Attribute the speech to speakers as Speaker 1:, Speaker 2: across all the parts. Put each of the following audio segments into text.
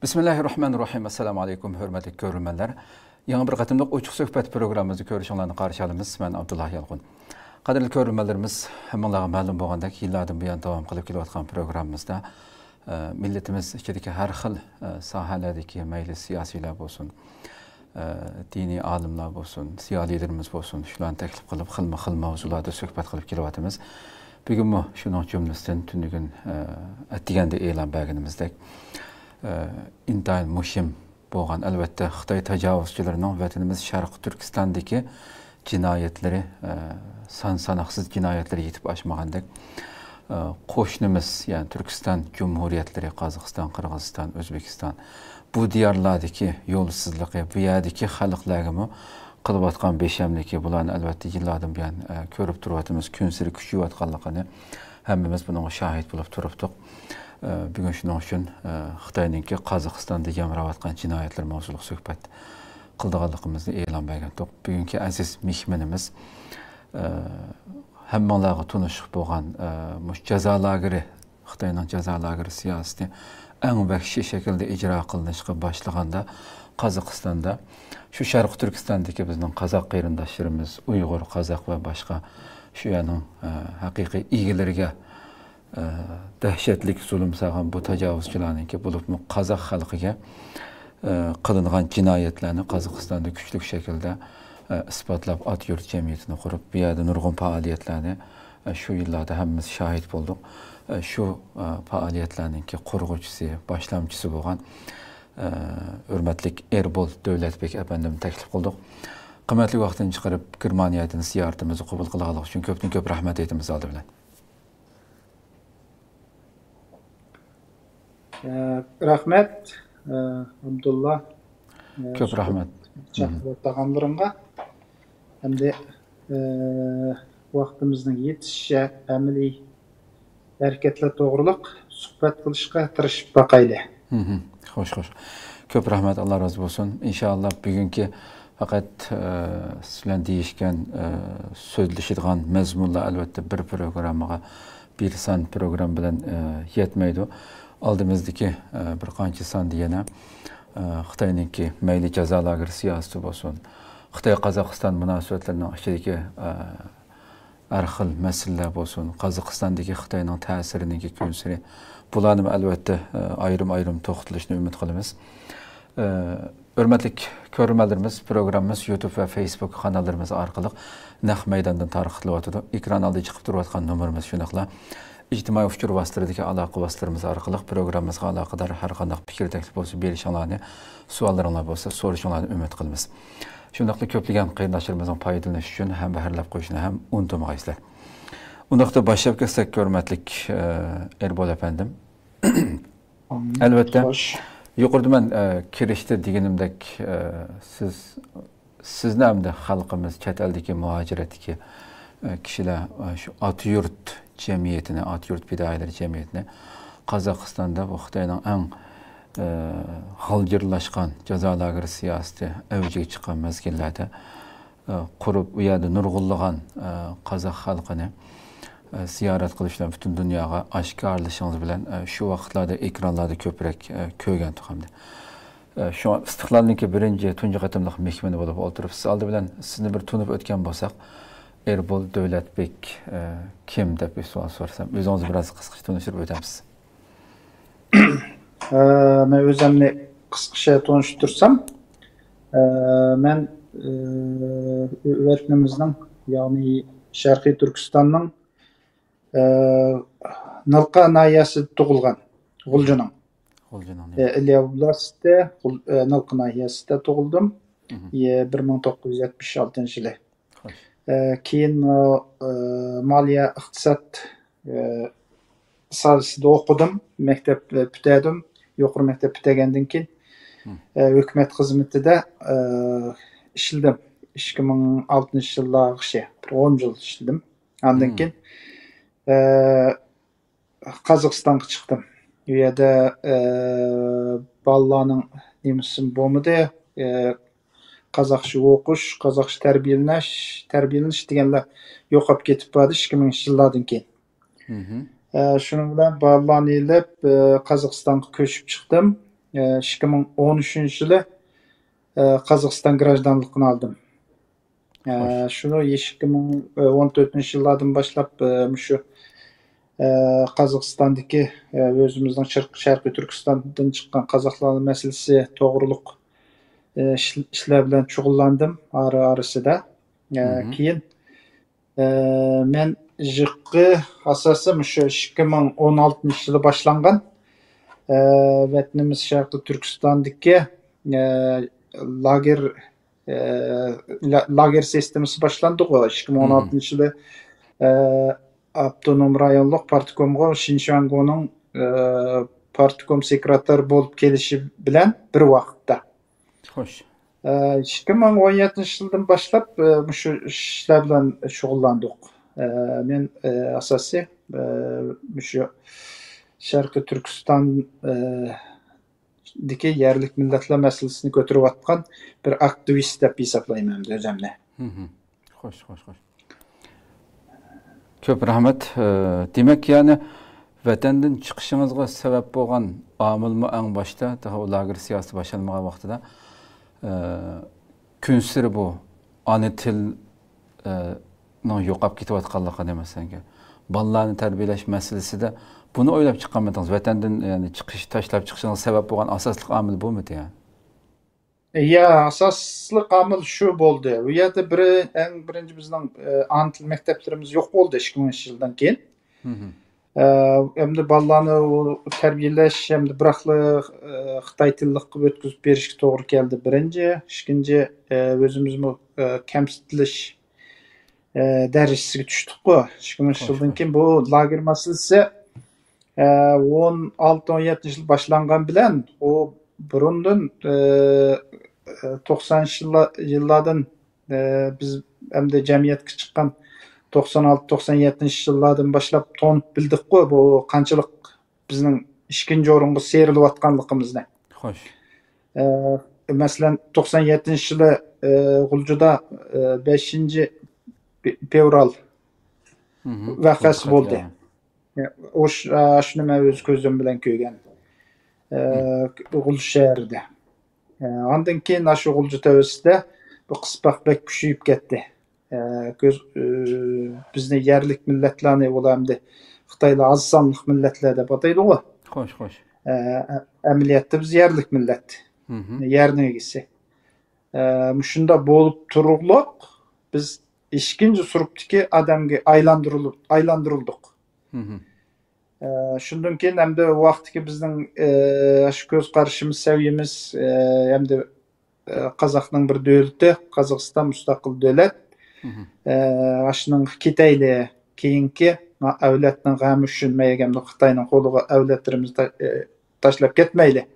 Speaker 1: Bismillahirrahmanirrahim. Assalamu alaikum, hörmətli görürmənlər. Yeni bir qatımlıq Uçuq Söhbət proqramımızı görüşünlərini qarşı alımız. Mən Abdullah Yalğun. Qadirli görürmənlərimiz, həmənlağa məlum boğandaki yıllardan bu yan davam qılıb kilovatqan proqramımızda milletimiz içindeki hər xil sahəlerdeki meyli siyasiler olsun, dini alimler olsun, siyasilerimiz olsun, şularını təklif qılıb, xılma mavzularda söhbət qılıb kilovatımız. Bugün bu şunun cümləsindən tündügün ətdigəndə elan bəginimizdək. İntayın muhim boğan, elbette Xitay təcavüzçülərinin vətənimiz Şərq Türkistandakı cinayetleri, sanaqsız cinayetleri yetib aşmağandak. Qoşnumuz, yani Türkistan Cumhuriyetleri, Qazaqstan, Qırğızistan, Özbekistan, bu diyarlardaki yolsuzluğu, bu yerdeki xalqlarımı qılıb atqan beşəmliki, bunların elbette yıllardan bir körüb turvatımız, künsürü küçüyü atqanlıqını həmmimiz bunun şahit bulup turupduq. Bugün şunun üçün Xitay'nınki Qazaqstanda yamravatqan cinayetler mavzuluq söhbət qıldığanlığımızı elan bəgəndik. Bugünkü əziz mihmenimiz həmmanlağı tunuşuq boğan cəza lagiri, Xitay'nın cəza lagiri siyaseti ən vəhşi şəkildə icra qılınışqı başlığanda Qazaqstanda, şu Şərq Türkistandakı bizning Qazaq qeyrindaşlarımız, Uyğur, Qazaq və başqa şu yanın həqiqi ilgilərə dəhşətlik zulüm sağan bu təcavüzçülərin ki, bulub Qazaq xalqıya qılınğan cinayetlərini Qazaqstanda güclük şəkildə ispatlab at yurt cəmiyyətini qurub, bir yerdə nurgun fəaliyyətlərini şu yıllarda həmmimiz şahit bulduq. Şu fəaliyyətlərinin ki, qurğucusu, başlamçısı boğan hörmətlik Erbol Dövlətbek əfəndimi təklif qılduq. Qiymetli vaxtını çıxarıb Germaniyadan ziyaretimizi qəbul qılğanlıq üçün köp rəhmət etdimiz aldı bilən.
Speaker 2: Rahmet Abdullah.
Speaker 1: Köp rahmet.
Speaker 2: Çağırtağanlarımga hem de vaktimizin yetişişe əmeli hareketle doğruluk sohbet kılışqa tırışıp bakaylı.
Speaker 1: Hoş. Köp rahmet, Allah razı olsun. İnşallah bugünkü fakat sizlen deyişken sözleşidiğen mezmunla elbette bir programıga bir san program bilen yetmeydi. Aldığımızdaki bir qancha san diyene Xitay'nınki meyli cəza lagiri siyaseti olsun, Xitay-Qazaqstan münasibətlərinin içindeki hər xil məsələlər olsun, Qazaqstandakı Xitay'nın təsirindeki künsürü, bunların əlbəttə ayrım toxutuluşunu ümid qılımız. Hörmətlik görürmənlərimiz, programımız YouTube ve Facebook kanallarımız arqılıq naq meydandan tarixlib atıdı. Ekran aldı çıxıb durvatqan numarımız şunaqla. İctimai fikir vasitələrindəki əlaqə vasitələrimiz arqılıq proqramımızға əlaqədar hər qandaq fikir təklif olsa, berişanlarını, suallarınlar olsa, soruşanlarını ümid qılımız. Şundaqla köplügən qeyrindaşlarımızın paydalanışı üçün həm bəhərləb qoyuşunu, həm unutmayızlar. Undaqda başlayıb kəsək görmətlik Erbol əfəndim. Əlbəttə, yuqurdu mən kirişdə deginimdək siz nəmdə xalqımız, çətəldəki, mühacirətdəki kişilər şu Atyurt cemiyetine, Atyurt Fidayiler cemiyetine Qazaqstanda bu Xitay'nın ən halgirlaşqan cəza lagiri siyaseti övcüge çıxan məzgillərdə qurub, bu yerdə nurğullağan Qazaq xalqını ziyaret qılışlar bütün dünyaya aşkarlışınız bilən şu vaxtlarda ekranlarda köprək köygən tuxamdı. Şu an istiqlalınki birinci, tuncu qatımlıq mehmeni olub oturub, siz aldı bilən sizni bir tunub ötken bolsaq, Erbol Dövlətbek kim deb bir sual sorsam, özünüzü biraz qısqaça tanıştırıb ötəmsiz.
Speaker 2: Ben özümni qısqaça tanıştırsam, ben vətənimizin, yani Şərqi Türkistan'ın Nalqa nahiyəsi doğulğan, Gulcunun. İlya Oblas'ta, Nalqa nahiyəsində doğuldum. 1976 yılı. Keyin maliye, iqtisat sahasida o'qidim, maktab bitirdім, yuqori maktab bitirgandan keyin hukumat xizmatida ishladim. 2006 yıllargacha 10 yil ishladim. Ondan keyin Qozog'istonga chiqdim. U yerda bolalarning nemasi bo'lmadi. Qozog'cha o'qish, qozog'cha tarbiyalanish deganlar yo'qolib ketib qoldi 2000-yillardan keyin. Shuning bilan bolalarni ilib Qozog'istonga ko'chib chiqdim. 2013 yılı Kazakistan gражданлығын aldım. Şunu 2014 yıllardan başlap şu Kazakistan'daki özümüzden Şarkı Türkistan'dan çıkan Kazakların meselesi doğruluk işler bilen çuğullandım arası da. Keyin men jıqqı asası şu 2016 yılı başlangan vatnimiz Şarkı Türkistan'daki lager sistemisi başlandı o 2016 yılı Abdunum rayonluq partikomga Şinşango'nun partikom sekreter bolup kelişi bilen bir vaqtda.
Speaker 1: Hoş.
Speaker 2: 2017 yıldan başlap şu işler bilen şugullandık. Men asası şu Şarkı Türkistan diki yerlik milletler meselesini götürüp atkan bir aktivist dep hesaplayman özümne.
Speaker 1: Hoş. Köp rahmet. Demek yani vatandan çıkışınızga sebep bolgan amilmi en başta daha lager siyasi başlanmagan vaqtida künsiri bu ana til yo'qolib ketayotganligi demasanki bolalarni tarbiyalash masalasida buni o'ylab chiqqanmidingiz? Vatandan yani tashlab chiqishingiz sabab bo'lgan asosli omil bo'lmidi yani?
Speaker 2: Ya asosli omil shu bo'ldi. Bu yerda birinchi bizning ana til maktablarimiz yo'q bo'ldi 2010 yildan keyin. Endi bolalarni tarbiyalash hamda biraqli Xitoy tilli qilib o'tkazib berishga to'g'ri keldi. Birinchi, ikkinchi o'zimizni kamsitilish darajasiga tushdik-ku. 2010 yildan keyin bu lager masalasi 16-17 yıl başlangan bilen o burundan 90 yıllardan biz hem de cemiyetke çıkan 96-97 yıllardan başlap tonup bildik ko bu kançılık bizning ikinci orunga serilip atkanlığımızda.
Speaker 1: Hoş.
Speaker 2: Mesela 97 yılı Gulcu'da 5. fevral vakası oldu. O şunu men öz gözüm bilen köygen. Gulcu şehirde. Andan keyin aşı Gulcu tövesinde bu kıspak bek küçüyüp ketdi. Bizni yerlik milletlerni olamdı. Xitaylı az sanlıq milletler de bataydı o.
Speaker 1: Hoş.
Speaker 2: Əməliyyatda biz yerlik millet. Yerine egisi. Şunda bolup turuqluq biz ikinci suruptaki adamga aylandırıldık. Şundan keyin hem de o vaqtki bizning şu göz qarashimiz seviyemiz hem de Qazaqның bir dövleti, Qazaqistan müstakil dövlet. Aşının Xitaylı keyinki avlatning g'ami uchun megamda Xitoyning qo'liga avlatlarimizni tashlab ketmayli.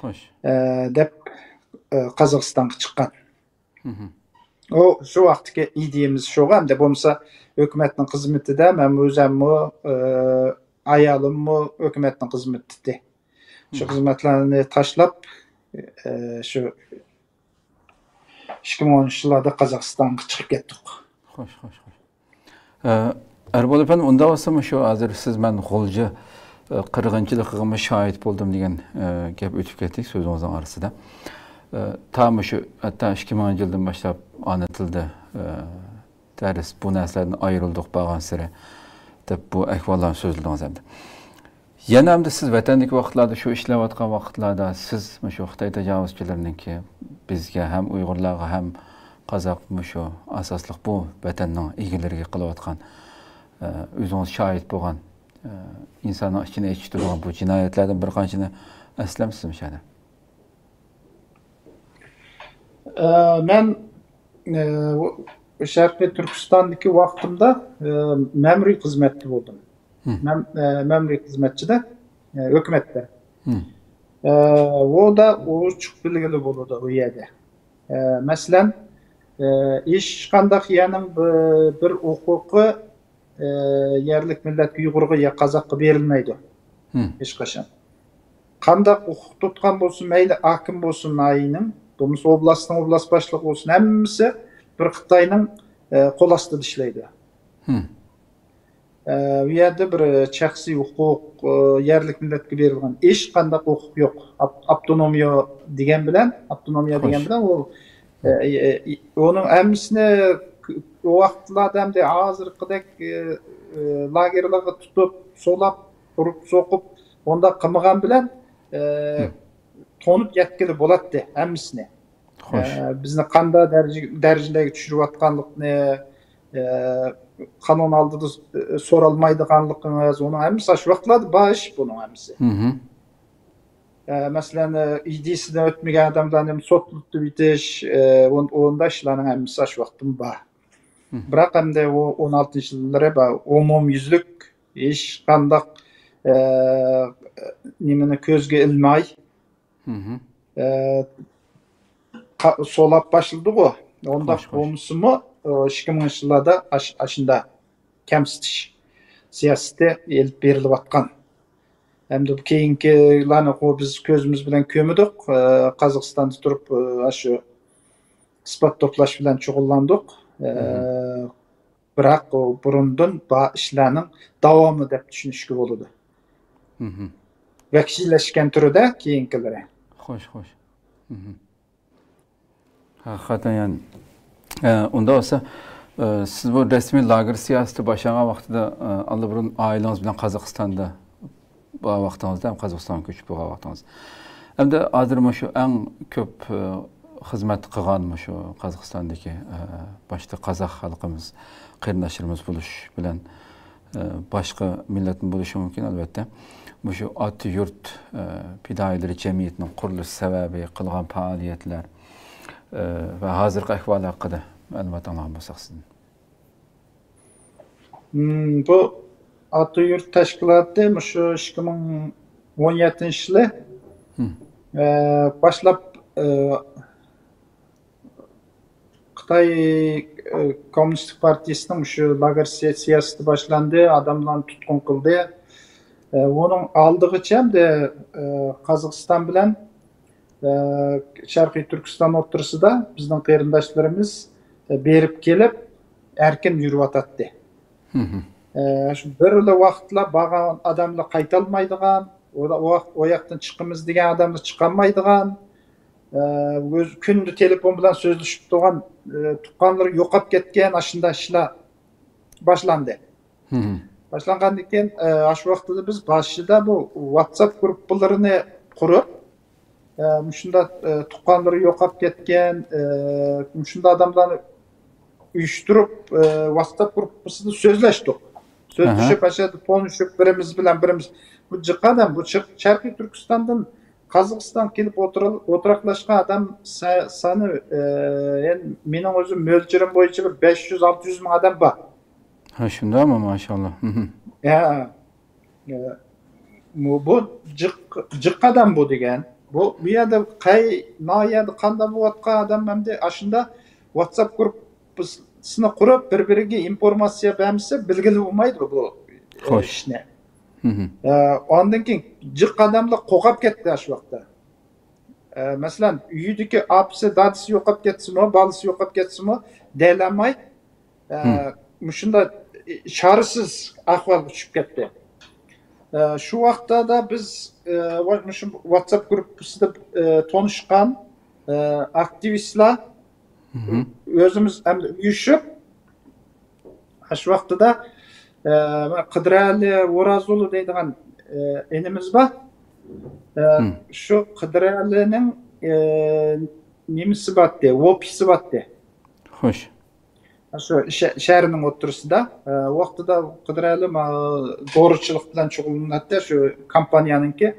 Speaker 1: Xo'sh.
Speaker 2: Deb Qozog'istonga chiqqan. O şu vaqtki ideyamiz shu hamda bo'lmasa hukumatning xizmatida men o'zimmi ayolimmi hukumatning xizmatida. Shu xizmatlarni tashlab shu 2010 yıllarda Kazakistan'a çıkıp ketdik.
Speaker 1: Hoş. Erbol efendim, onda olsa şu hazır siz ben Gulcu qirg'inchiligimga şahit boldum degan gap o'tib ketdik so'zingizning orasida. Tam şu hatta 2010 yildan boshlab ana tilda dars bu narsalardan ayrildik bo'lgan sira deb bu ahvollarni so'zladingiz endi. Yana hamda siz vatandagi vaqtlarda shu ishlayotgan vaqtlarda siz shu Xitoy tajovuzchilarininki bizga ham Uyg'urlarga ham Qozoq shu asosli bu vatanning egalariga qilayotgan o'zingiz shohid bo'lgan insonning ichini echittirgan bu jinoyatlardan bir qanchani eslamsizmi shada?
Speaker 2: Men Sharqiy Turkistondagi vaqtimda ma'muriy xizmatda bo'ldim. Ma'muriy xizmatchida hukumatda. O da uçuk bilgili bo'ladi u yerda. Masalan, ish qandaq yaning bir huquqi yerlik millat Uyg'urga ya Qozoqqa berilmaydi. Hech qachon. Qandaq huquq tutgan bo'lsin, mayli hokim bo'lsin ayning, bo'lmasa oblast boshlig'i bo'lsin, hammasi bir Xitoyning qo'l ostida ishlaydi. bu yerda bir shaxsiy huquq, yerlik millatga berilgan hech qanday huquq yo'q. Avtonomiya degan bilan, u onun hammasini o vaqtlarda hamda hozirgidek lagerlarga tutib, solab, urib, so'qib, onda qilmagan bilan tonib yetkili bo'ladi hammasini. Bizni qanday darajalarga tushirayotganlikni, qonun oldida so'ralmaydiganligimiz, uni hammasi shu vaqtlarda bor ish buning hammasi. Masalan, idisidan o'tmagan odamlarni sotib bitish, onda ishlarning hammasi shu vaqtdan bor. Biroq hamda 16-yillari umumyuzlik hech qanday nimani ko'zga ilmay solab başladı. Onda olmuşmu 2000-yıllarda aşında kamsitish siyosati elib berilib atgan. Hem de bu keyingilarni biz ko'zimiz bilan ko'rmadik. Qozog'istonda turib shu isbot to'plash bilan shug'ullandik. Biroq burundan bu ishlarning davomi deb tushunishga bo'ladi. Vahshiylashgan turida keyingilari.
Speaker 1: Xo'sh. Hakikaten yani onda olsa siz bu resmi lager siyaseti başlayan vaxtida allıburun aileniz bilen Kazakistan'da bu vaxtınızda hem Kazakistan'a köçüp bu vaxtınız. Hem de hazır şu en köp hizmet kılgan şu Kazakistan'daki başta Kazak halkımız, kırnaşırımız buluş bilen başka milletin buluşu mümkün elbette. Bu şu atı yurt pidayeleri cemiyetinin kuruluş sebebi, kılgan faaliyetler ve hazırki ahval hakkında məlumat almışsaq sizin.
Speaker 2: Bu atı yurt təşkilatı şu 2017-ci yılı başlap Xitay Komünistik Partiyasının şu lager siyaseti başlandı, adamlarını tutkun kıldı. Onun aldığı hem de Kazakistan bilen Şarkı Türkistan ortasında bizden kıyırındaşlarımız berip gelip erken yürüp atattı. Bir vaxtla bağan adamla kaytalmaydıgan, o yaktan çıkımız degen adamla çıkamaydıgan, kündü telefon bilen sözleşip doğan tuqqanları yoqap ketken aşında işler başlandı. Başlangan deken, aşı vaxtıda biz başında bu WhatsApp gruplarını kurup, müşunda tuqqanları yoqap ketken, müşunda adamlarını uyuşturup WhatsApp gruplarında sözleştik. Sözleşip aşağıda konuşup birimiz bilen birimiz. Bu adam, bu Şarkı Türkistan'dan Kazakistan kelip oturaklaşkan adam sanı yani menin özüm mölçerim boyunca 500-600 bin adam var.
Speaker 1: Ha şimdi ama maşallah.
Speaker 2: Ya bu cık adam bu degen. Bu yerde nayada kanda bu adam hem de aşında WhatsApp grupsını kurup birbirine informasiya vermişse bilgili olmaydı bu işine. Ondan keyin cık adamla qo'qab ketdi shu vaqtda. Masalan, uyidagi apisi, dadisi yo'qolib ketsinmi, balisi yo'qolib ketsinmi, deyolmay, shunda sharisiz ahvolga tushib ketdi. Shu vaqtda da biz shu WhatsApp grupasida tanishgan aktivistlar o'zimiz ham uyushib, shu vaqtda da Qidirali O'razuli deydigan enimiz var. Şu Qidiralining nimasi batdi, ofisi batdi.
Speaker 1: Xo'sh.
Speaker 2: Şu shahrining o'rtasida vaqtida Qidirali doğruchilik bilan shug'ullanadi. Şu kompaniyaninki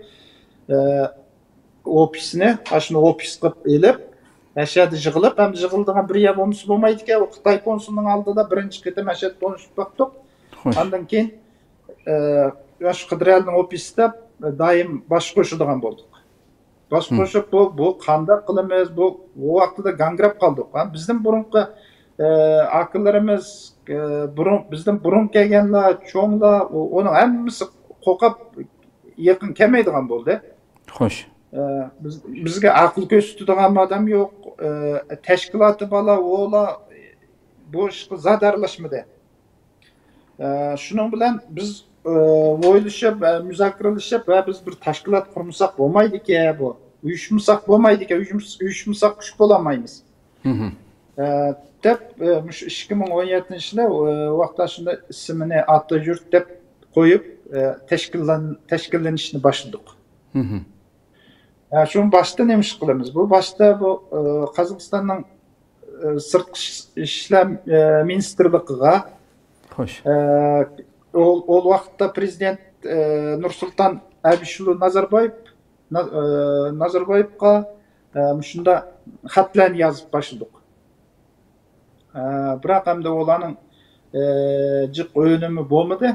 Speaker 2: ofisini, shuni ofis qilib elib, ashada yig'ilib, ham yig'ildigan bir yer bo'lmaydi ekan. O Xitoy konsulining oldida birinchi qitim ashada tanishib baqdik. Ondan keyin shu Qidiralining ofisida doim bosh qo'shadigan bo'ldik. Bosh qo'shib bu qanday qilamiz? Bu vaqtida gangrab qoldik. Bizning burunqi aqllarimiz, bizdan burun kelganlar, cho'nglar, uni hammasi qo'qab yaqin kelmaydigan bo'ldi.
Speaker 1: Xo'sh.
Speaker 2: Bizga aql ko'rsatadigan odam yo'q. Tashkiloti bola, o'la bu ishga zadarlashmadi. Şunun bilen biz oylashib, müzakiralashib va biz bir tashkilot qurmasak bo'lmaydi-ki bu. Uyushmasak bo'lmaydi-ki, uyushmasak kuch bo'lamaymiz. Deb, 2017-yilda vaqtda shunda ismini Atajurt deb qo'yib, tashkillanishni boshladik. Şunun başta neymiş qilamiz? Bu başta bu Qozog'istonning sirtqi ishlar ministrligiga
Speaker 1: Xo'sh.
Speaker 2: Ol vaqtda prezident Nursulton Abishulu Nazarboyevga shunda xatlarni yozib boshladik. Biroq hamda ularning jiq o'yinimi bo'lmadi.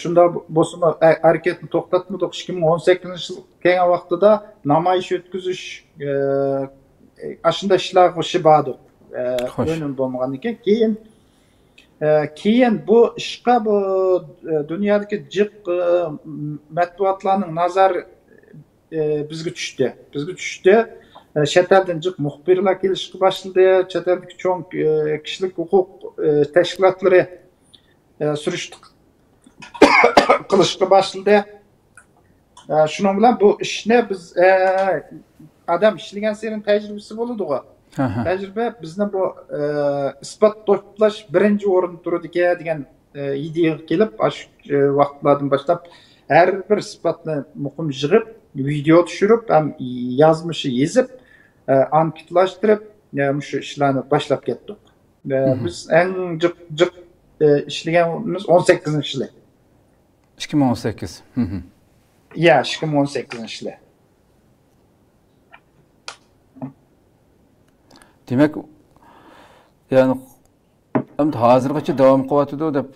Speaker 2: Şunda bosma hareketini to'xtatmadik. 2018-yil kelgan vaqtida namoyish o'tkazish aslında ishlar shibadik. O'yin bo'lmagandan keyin bu ishqa bu dunyodagi jiq matbuotlarning nazari bizga tushdi. Chet eldan jiq muxbirlar kelishga boshladi. Chet eldagi cho'ng kishilik huquq tashkilotlari surishtiq qilishga boshladi. Shuning bilan bu ishni biz adam ishlagan sayin tajribasi bo'ladi-ku. Tajriba bizni bu isbot to'plash birinchi o'rinda turadi degan ideyaga kelib, shu vaqtlardan boshlab har bir isbotni muqim yig'ib, video tushirib, ham yozmishi yezib, anketlashtirib, shu ishlarni boshlab ketdik. Biz eng jiq ishlaganimiz 18-yil.
Speaker 1: 2018.
Speaker 2: Ya, 2018-yil.
Speaker 1: Demek, yani hozirgacha davom qilyapti deb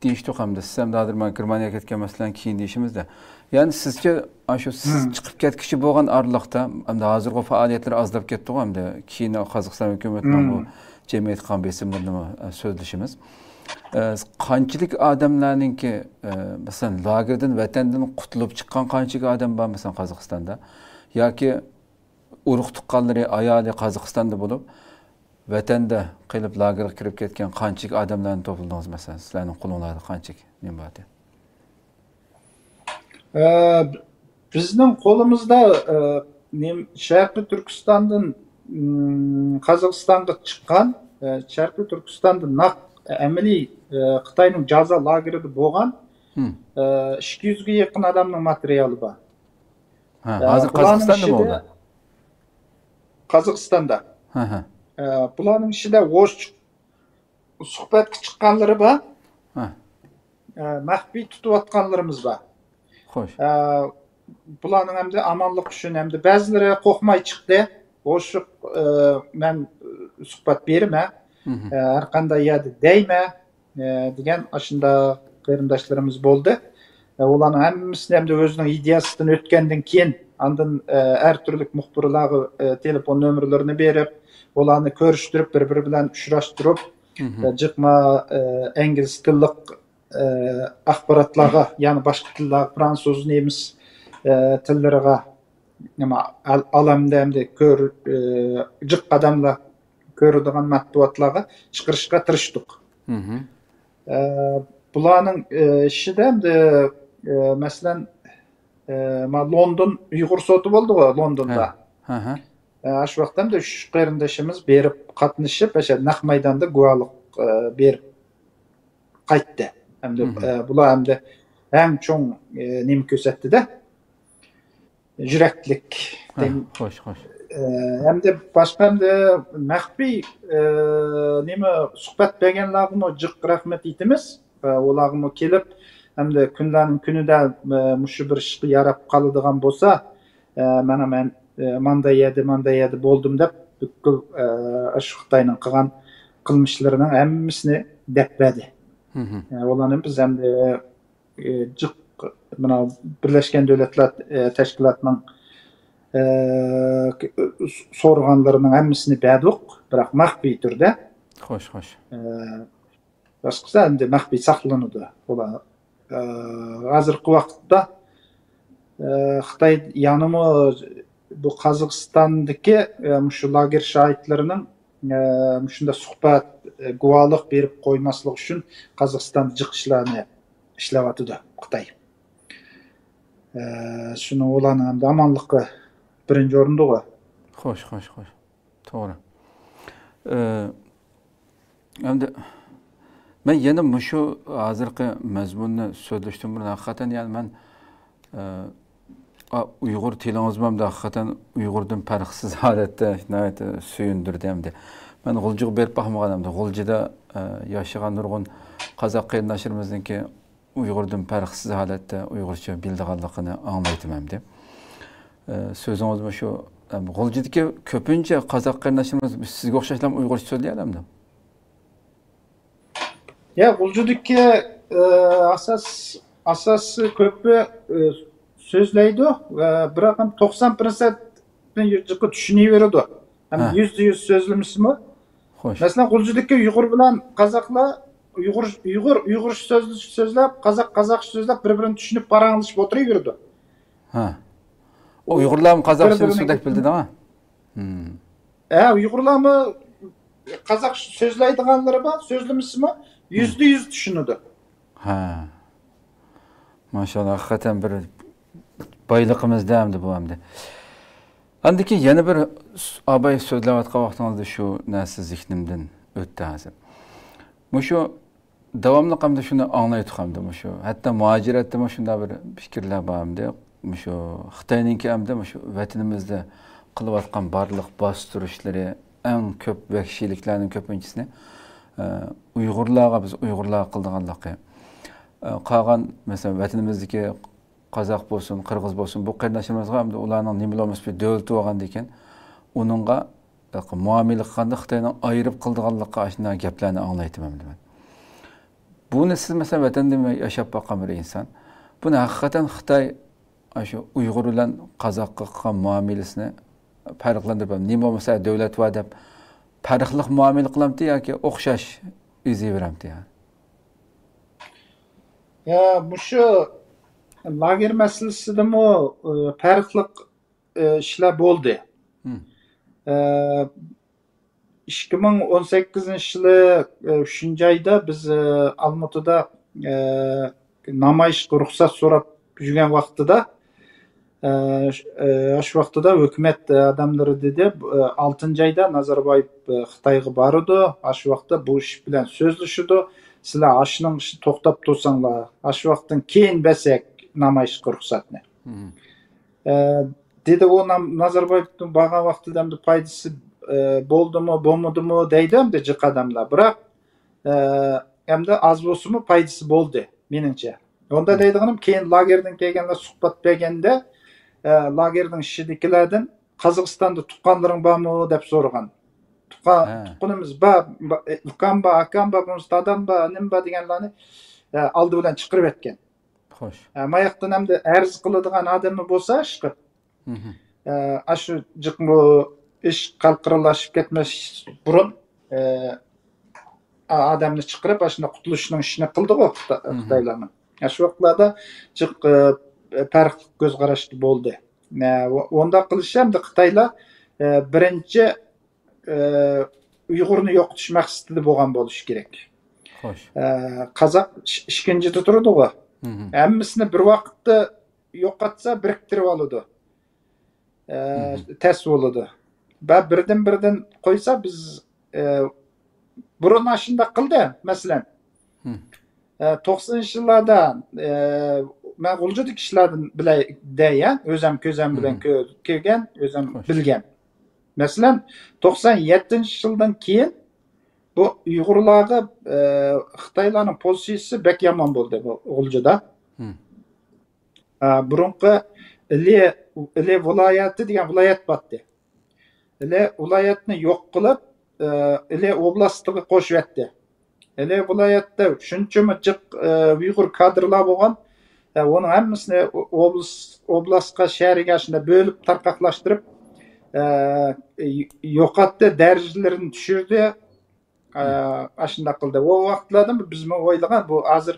Speaker 1: deyishdi hamda siz ham hozir men Germaniyaga ketgan masalan keyin deyishimizda. Ya'ni sizcha shu siz chiqib ketkichi bo'lgan araliqda hamda hozirgi faoliyatlar ozlab ketdi-ku hamda keyin Qozog'iston hukumatining bu jamiyat qon besimlarini so'zlashimiz. Qanchalik odamlarningki masalan lagerdan vatandan qutulib chiqqan qanchalik odam bor masalan Qozog'istonda yoki urug' tuqqanlari ayoli Qozog'istonda bo'lib vatanda qilib lagerga kirib ketgan qanchalik odamlarni topildingiz masalan sizlarning qo'linglarda qanchalik nima bor?
Speaker 2: Bizning qo'limizda Sharqiy Turkistondan Qozog'istonga chiqqan, Sharqiy Turkistonda amaliy Xitoyning jazo lagerida bo'lgan 200 ga yaqin odamning materiali bor.
Speaker 1: Hozir Qozog'istonda bo'ldi.
Speaker 2: Qozog'istonda. Bularning ichida o'sh suhbatga chiqqanlari bor. Maxfiy tutayotganlarimiz bor.
Speaker 1: Xo'sh.
Speaker 2: Bularning hamda amonlik uchun hamda ba'zilari qo'rqmay chiqdi. O'shiq men suhbat beraman. Har qanday yerda deyman degan ashunda qarindoshlarimiz bo'ldi. Ularning hammasini hamda o'zining ideyasidan o'tgandan keyin andan har turli muxbirlarga telefon nomerlarini berib, ularni ko'rishtirib, bir-biri bilan uchrashtirib, jiqma ingliz tillik axborotlarga, ya'ni boshqa tillar, fransuz, nemis tillariga nima alamda hamda jiq odamlar ko'radigan matbuotlarga chiqarishga tirishdik. Bularning ishida hamda masalan London Uyg'ur soti bo'ldi-ku Londonda. Shu vaqtda hamda 3 qarindoshimiz berib qatnashib, o'sha naq maydonda guvohlik berib qaytdi. Hamda bular hamda eng cho'ng nima ko'rsatdi-da. Yuraklik.
Speaker 1: Xo'sh.
Speaker 2: Hamda boshqa hamda maxfiy nima suhbat berganlarga jiq rahmat aytamiz. Ularga kelib hamda kunlarning kunida mushu bir ishga yarab qoladigan bo'lsa, men manda yedi bo'ldim deb butkul shu Xitoyning qilgan qilmishlarining hammasini deb berdi. Ularni biz hamda jiq mana Birlashgan Davlatlar Tashkilotining so'rganlarining hammasini berdik, biroq maxfiy turda.
Speaker 1: Xo'sh.
Speaker 2: Boshqasi endi maxfiy saqlanadi. Ular hozirgi vaqtda Xitoy yanımı bu Qozog'istondagi shu lager shohidlarining shunda suhbat guvohlik berib qo'ymaslik uchun Qozog'iston jiq ishlarni ishlayotdi Xitoy. Shuni ularning ham omonligi birinchi o'rinda qo'y.
Speaker 1: Xo'sh. To'g'ri. Endi men yana shu hozirgi mazmunni so'zlashdan burun haqiqatan yani men Uyg'ur tilingiz ham haqiqatan Uyg'urdan farqsiz holatda nihoyat suyundirdi hamda. Men G'uljiga berib boqmaganimda G'uljida yashagan nurg'un qozoq qarindoshlarimizniki Uyg'urdan farqsiz holatda Uyg'urcha bildiganligini anglayman deb. So'zingiz shu G'uljidagi ko'pincha qozoq qarindoshlarimiz sizga o'xshashlam Uyg'urcha so'zlayapti.
Speaker 2: Ya G'uljidagi asas ko'pi so'zlaydi va biroq ham 90% yurtchiga tushunaveradi. Ham %100 so'zlamasmi?
Speaker 1: Xo'sh.
Speaker 2: Masalan, G'uljidagi Uyg'ur bilan qozoqlar Uyg'ur so'zlab, qozoq so'zlab bir-birini tushunib paranglashib o'tiraverdi.
Speaker 1: Ha. Uyg'urlar ham qozoq so'zlab bildimi?
Speaker 2: Uyg'urlarmi qozoq so'zlaydiganlari bor, so'zlamasmi? %100 tushunadi.
Speaker 1: Ha. Maşallah, hakikaten bir bayliqimizda hamda bu hamda. Andiki yana bir abay so'zlayotgan vaqtingizda shu narsa zihnimdan o'tdi hozir. Mushu davomli hamda shuni anglaydik hamda mushu. Hatto muajiratda shunda bir fikrlar bor hamda. Mushu Xitoyninki hamda mushu vatanimizda qilayotgan barliq bostirishlari eng ko'p vahshiyliklarning ko'pinchisini Uyg'urlarga biz Uyg'urlar qildiganligi. Qolgan mesela vatanimizdagi qozoq bo'lsin, qirg'iz bo'lsin, bu qarindoshlarimiz ham ularning nima bo'lmas bir davlati bo'lgan ekan, uningga muomala qilganda Xitoyning ayirib qildiganligi ashuna gaplarni anglayman men. Buni siz mesela vatanda yashab boqqan bir inson, buni haqiqatan Xitoy shu Uyg'ur bilan qozoqqa qilgan muomalasini farqlantirib, nima bo'lmasa davlat va deb farqli muomala qilamdi yoki o'xshash izaveramdi yani.
Speaker 2: Ya shu lager masalasidami farqli ishlar bo'ldi. 2018-yili 3-oyda biz Almatada namoyishga ruxsat so'rab yurgan vaqtida shu vaqtida hukumat odamlari dedi 6-oyda Nazarboyev Xitoyga bordi. Shu vaqtda bu ish bilan so'zlashdi. Sizlar ashning ishni to'xtab tursanglar, shu vaqtdan keyin bersak namoyishga ruxsatni. Dedi u Nazarboyevning borgan vaqtida ham foydasi bo'ldimi, bo'lmadimi deydi hamda jiq odamlar. Biroq hamda az bo'lsa-mu foydasi bo'ldi meningcha. Onda deydiganim keyin lagerdan kelganlar suhbat berganda lagerning ishidagilardan Qozog'istonda tuqqanlaring bormi deb so'ragan. Tuqqanimiz bor, ukam bor, akam bor, dadam bor, nim bor deganlarni oldi bilan chiqarib etgan.
Speaker 1: Xo'sh.
Speaker 2: Mayaqdan hamda arz qiladigan odami bo'lsa chiqib. Shu jiqmu ish qalqirlashib ketmas burun odamni chiqarib shuna qutulishning ishini qildi-ku Xitoylarning. Shu vaqtlarda jiq farqli ko'z qarashli bo'ldi. Onda qilishimda Xitoylar birinchi Uyg'urni yo'qotish maqsadida bo'lgan bo'lishi kerak.
Speaker 1: Xo'sh.
Speaker 2: Qozoq ikkinchida turadi-ku. Hammasini bir vaqtda yo'qotsa biriktirib oladi. Tez bo'ladi. Va birdan qo'ysa biz burun shunda qildi, masalan. 90-yillarda men G'uljidagi ishlarni bilay, o'zim ko'zim bilan ko'rgan, o'zim bilgan. Masalan, 97-yildan keyin bu Uyg'urlarga Xitoylarning pozitsiyasi bek yomon bo'ldi bu G'uljida. Burunqi Ile viloyati degan viloyat botdi. Ile viloyatni yo'q qilib, Ile oblastiga qo'shib etdi. Ile viloyatda shunchami jiq Uyg'ur kadrlar bo'lgan, uning hammasini oblastga, shahriga shunda bo'lib tarqaqlashtirib yo'qotdi, darajalarini tushirdi. Shunda qildi. O vaqtlarda biz o'ylagan bu hozir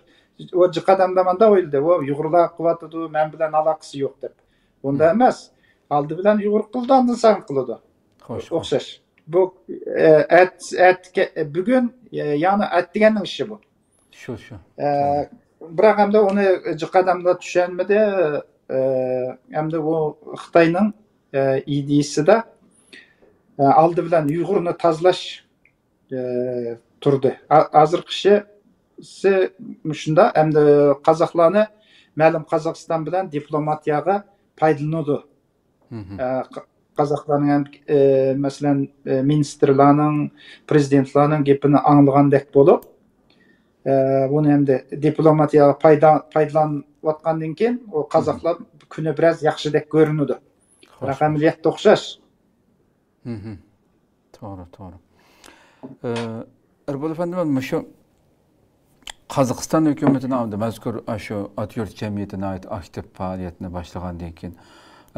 Speaker 2: o jiq odamda o'yladi, o Uyg'urlar qilyotdi, men bilan aloqasi yo'q deb. Bunda emas. Aldi bilan Uyg'ur qildi, ondan so'ng qiladi. O'xshash. bu bugün yani et deganning ishi bu.
Speaker 1: Shu.
Speaker 2: Biroq hamda uni jiq odamlar tushunmadi. Hamda u Xitoyning ideyasida aldı bilan Uyg'urni tozalash turdi. Hozir qishisi shunda hamda qozoqlarni ma'lum Qozog'iston bilan diplomatiyaga foydalanadi. Qozoqlarning ham masalan ministrlarning, prezidentlarning gapini anglagandek bo'lib, buni hamda diplomatiyaga foydalanayotgandan keyin u qozoqlar kuni biroz yaxshidek ko'rinadi. Biroq amaliyotda o'xshash.
Speaker 1: To'g'ri. Erbol efendim, şu Qozog'iston hukumatini hamda mazkur shu Otyurt jamiyatiga oid aktiv faoliyatini boshlagandan keyin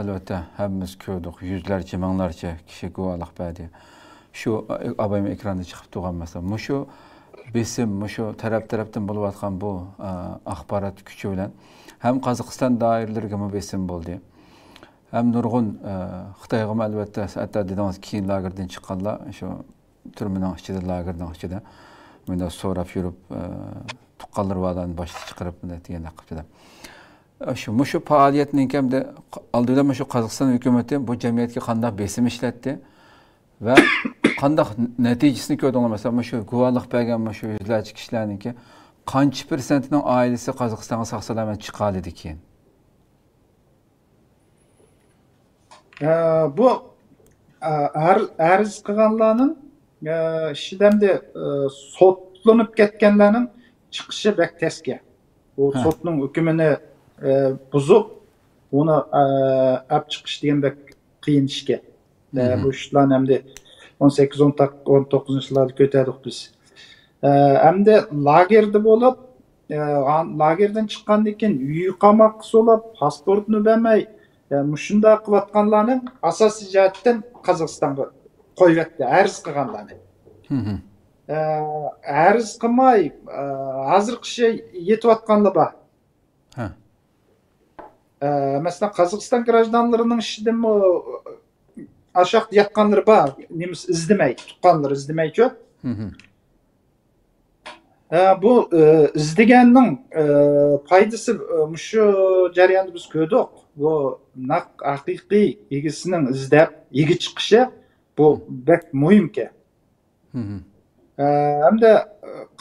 Speaker 1: albatta hammamiz ko'rdik, yuzlarcha, minglarcha kishi guvohlik berdi. Shu abayim ekranda chiqib turgan masala, shu besim, shu tarafdan bo'layotgan bu axborot kuchi bilan ham Qozog'iston doiralariga besim bo'ldi. Hem nurgun Xitoyga albatta hatta dedingiz keyin lagerdan chiqqanlar shu turmaning ichida, lagerning ichida bunda so'rab yurib tuqqanlar vadan boshqa chiqarib degan qilibdi. Shu faoliyatning hamda oldida shu Qozog'iston hukumati bu jamiyatga qanday besim ishlatdi va qanday natijasini ko'rdinglar? Masalan, shu guvohlik bergan shu yuzlarcha kishilarningki qancha persentining oilasi Qozog'istonga sog' salomat chiqadi keyin?
Speaker 2: Bu arz qilganlarning ishidamda sotlanib ketganlarning chiqishi bak tezga. Bu sotning hukmini buzib, uni olib chiqish degan bak qiyin ishga. Bu ishlarni hamda 18-19 yillarda ko'tardik biz. Hamda lagerda bo'lib, lagerdan chiqqandan keyin uy qamoq solib, pasportni bermay shunda qilayotganlarning asosiy jihatdan Qozog'istonga qo'yibdi, arz qilganlarni. Arz qilmay, hozirgacha yetayotganlar bor. Masalan, Qozog'iston grajdanlarining ishidan aşağıda yatqanlar bor, nemiz izlemay, tuqqanlar izlemay-ku. Bu izdeganning foydasi shu jarayonni biz ko'rdik. Bu naq haqiqiy egisining izlab, egi chiqishi bu bek muhimki. Hamda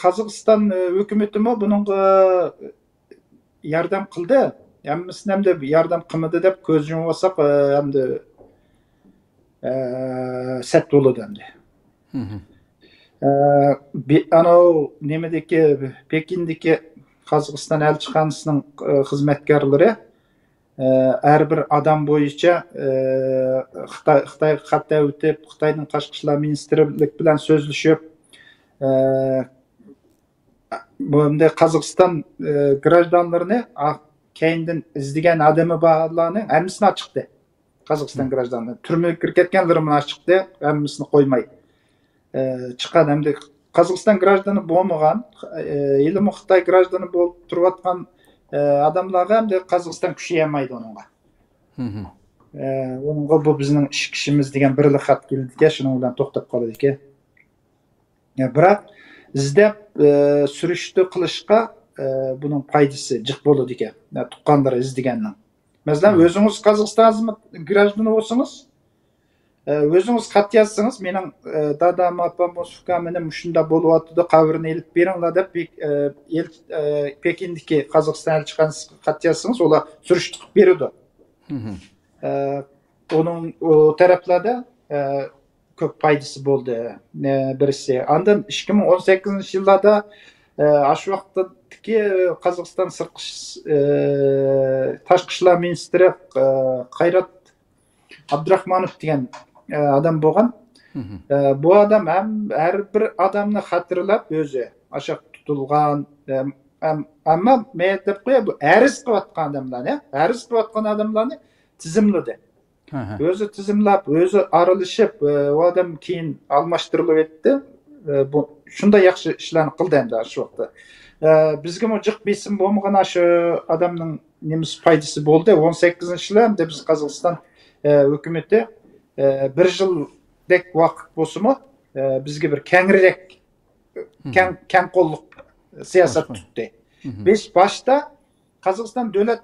Speaker 2: Qozog'iston hukumati buningga yordam qildi. Hammasini hamda yordam qilmadi deb ko'z yumib olsak, hamda sat bo'ladi hamda. Anov nemedeki Pekindeki Qozog'iston elchixonasining xizmatkorlari her bir adam bo'yicha Xitoy xatda o'tib, Xitoyning tashqi ishlar ministrlik bilan so'zlashib, bu hamda Qozog'iston grajdanlarini keyindan izlagan odami borlarning hammasini chiqdi. Qozog'iston grajdanlari turmaga kirib ketganlarini chiqdi, hammasini qo'ymay. Chiqqan hamda Qozog'iston grajdani bo'lmagan, ilm Xitoy grajdani bo'lib turayotgan adamlarga hamda Qozog'iston kuchi yetmaydi unga. Unga bu bizning ish kishimiz degan bir xat keldi-ki, shuning bilan to'xtab qoldi-ki. Biroq izlab surishti qilishga buning foydasi jiq bo'ladi ekan. Tuqqanlar izlaganning. Masalan, o'zingiz Qozog'iston grajdani bo'lsangiz, özünüz xat yazsanız, mening dadam, apam, ukam mening shunda bo'lyapti, qabrini elib beringlar deb Pekindagi Qozog'iston elchixonasiga xat yazsangiz, ular surishtirib beradi. Onun o taraflarda ko'p foydasi bo'ldi. Birisi. Andan 2018-yillarda shu vaqtdagi Qozog'iston tashqi ishlar ministri Qayrat Abdurahmanov degan adam bo'lgan. Bu adam ham har bir odamni xotirlab o'zi aşağı tutilgan, ammo men deb qo'ya, bu arz qilayotgan odamlarni, tizimladi. O'zi tizimlab, o'zi aralashib, u odam keyin almashtirilib etdi. Bu shunda yaxshi ishlarni qildi endi shu vaqtda. Bizga jiq besim bo'lmagan shu odamning nemiz foydasi bo'ldi. 18-yilda biz Qozog'iston hukumati bir yil kerakdek vaqt bolsunmu, bizge bir kengirek keng kolluk siyasat tuttu. Biz başta Kazakistan devlet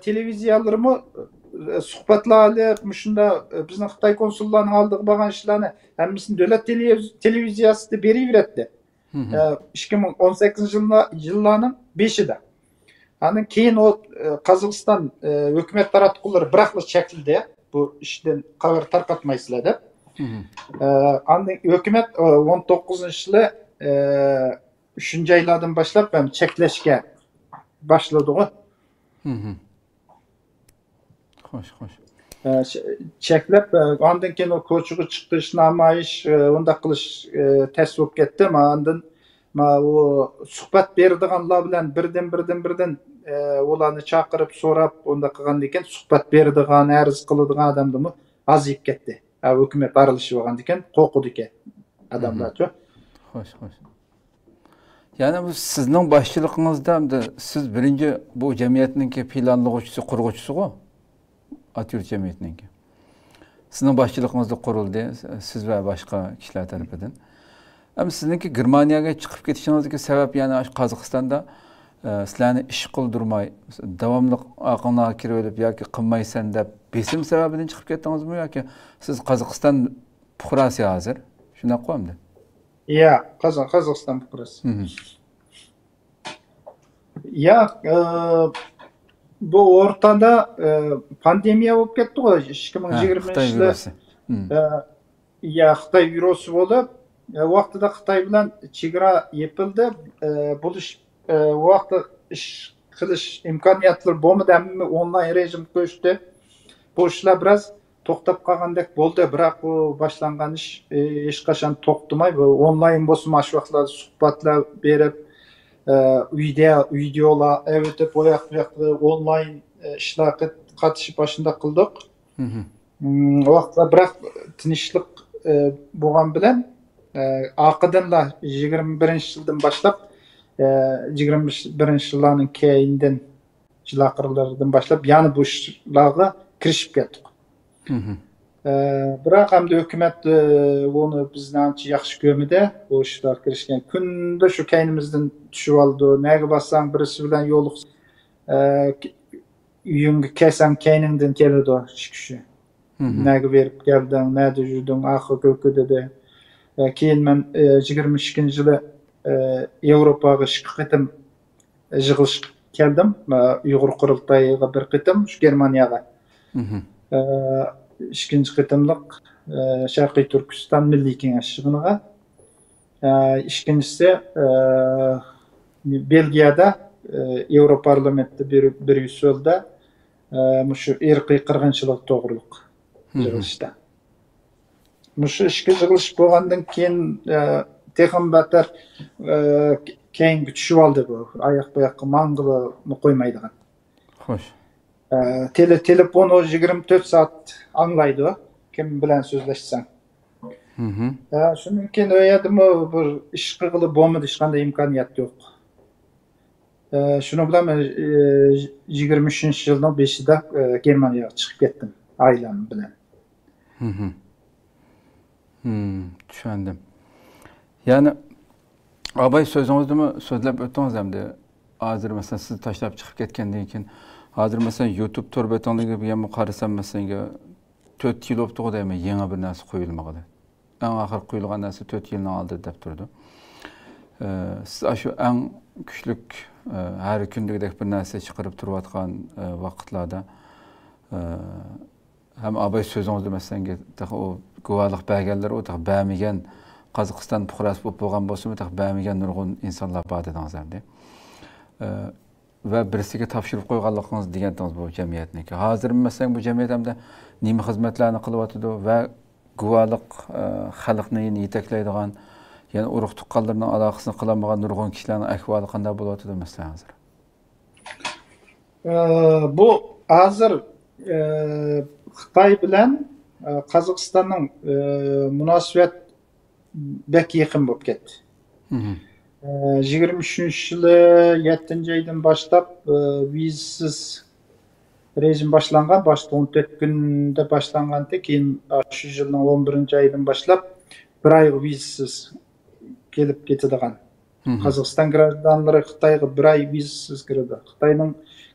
Speaker 2: televiziyalarımı suhbatlarla müşunda bizning Xitoy konsullarının aldığı bagan işlerini hemmisini devlet televiziyası da beri üretti. 2018 yıllarının 5'inde. Andan keyin o Kazakistan hükümet taratqullары bıraklı çekildi. Bu işten haber tarqatmaysızlar deb. Andan hükümet 19 yılı 3. aylardan başlap hem çekleşke başladı.
Speaker 1: Hoş.
Speaker 2: Çeklep andan keyin o koçuğu çıktı namoyish onda qilish tez bo'lib ketdi. Andan o suhbat berdiganlar bilan birden ularni chaqirib so'rab onda qilgan ekan, suhbat berdigan, arz qiladigan odamni azayib ketdi. Hukumat aralashib olgan ekan, qo'rqdi ekan odamlar.
Speaker 1: Hoş. Yani bu sizning boshchiligingizda siz birinchi bu jamiyatning planlovchisi, qurg'uvchisi go. Atyurt jamiyatining. Sizning boshchiligingizda qurildi, siz va boshqa kishilar tarafidan. Ama sizinki Germaniyaga chiqib ketishingizdagi sabab yani Qozog'istonda sizlarni ish qildirmay, davomli aqlga kirib olib yoki qilmaysan deb besim sababidan chiqib ketdingizmi yoki siz Qozog'iston fuqarosi hozir? Shunday qo'yamdi.
Speaker 2: Ya, Qozog'iston fuqarosi. Ya, bu o'rtada pandemiya bo'lib ketdi-ku 2020-yilda. Ya, Xitoy virusi bo'lib, vaqtida Xitoy bilan chegara yopildi. Bo'lish vaqtda ish qilish imkoniyatlari bo'lmadi, onlayn rejim qo'yishdi. Bu ishlar biroz to'xtab qolgandek bo'ldi, biroq bu boshlangan ish hech qachon to'xtamay, bu onlayn bo'lsa, shu vaqtlarda suhbatlar berib, videolar o'tib, bu yoqda onlayn ishlar qatnashib boshida qildik. Vaqtda biroq tinchlik bo'lgan bilan aqıdanlar 21-yıldan başlap 21-yılların keyinden jilaqırlardan başlap yani bu işlarga kirişip ketdik. Biroq hamda hukumat onu biznancha yaxshi ko'rmadi. Bu ishlar kirishgan kunda shu kaynimizdan tushib oldi. Nega bassang birisi bilan yo'liq uyingga kelsang kayningdan keladi ish kishi. Nega berib kelding, nada yurding, axir ko'k dedi. Keyin men 22-yılı Avropaga 2 qitim yig'ilish keldim. Uyg'ur qurultayiga 1 qitim, shu Germaniyaga. İkinci qitimliq Sharqiy Turkiston Milliy Kengashi yig'iniga. İkincisi Belgiyada Europarlamentda Brükselda shu irqiy qirg'inchilik to'g'riliq yig'ilishda. Mushu ishga yig'ilish bo'lgandan keyin texan battar keyingi tushib oldi bu. Oyoq-buyoqqa mang'ilni qo'ymaydigan.
Speaker 1: Xo'sh.
Speaker 2: Telefonu 24 saat anglaydi, kim bilan so'zlashsang. Shundan keyin u yerda bir ish qilib bo'lmadi, hech qanday imkoniyat yo'q. Shuni bilan 23-yilning 5-ida Germaniyaga chiqib ketdim oilam bilan.
Speaker 1: Tushundim. Yani abay so'zingizni so'zlab o'tdingiz hamda hozir masalan siz tashlab chiqib ketgandan keyin hozir masalan YouTube to'rbetonligiga bir ham qarasam masalan 4 yil o'tdi deyman, yangi bir narsa qo'yilmag'idi. Eng oxir qo'yilgan narsa 4 yildan oldin deb turdi. Siz shu eng kuchli har kundagidek bir narsa chiqarib turayotgan vaqtlarda hem abay so'zingizni masalan o guvohlik berganlar o bermagan Qozog'iston fuqarosi bo'lib bo'lgan bo'lsa-mu, bermagan nurg'un insonlar bor dedingiz hamda. Va birisiga topshirib qo'yganligingiz deganingiz bu jamiyatniki. Hozir masalan bu jamiyat hamda nima xizmatlarni qilyapti va guvohlik xalqni yetaklaydigan, ya'ni urug' tuqqanlarning aloqasini qilmagan nurg'un kishilarning ahvoli qanday bo'lyapti masalan hozir?
Speaker 2: Bu hozir Xitoy bilan Qozog'istonning munosabat bek yaqin bo'lib ketdi. 23-yılı 7. aydan başlap vizsiz rejim başlanğan, başta 14 günde başlanğan keyin şu жылдың 11 айдан башлап bir ay vizasiz kelip ketadigan. Қазақстан гражданлары Қытайға bir ay vizasiz kirdi. Қытайның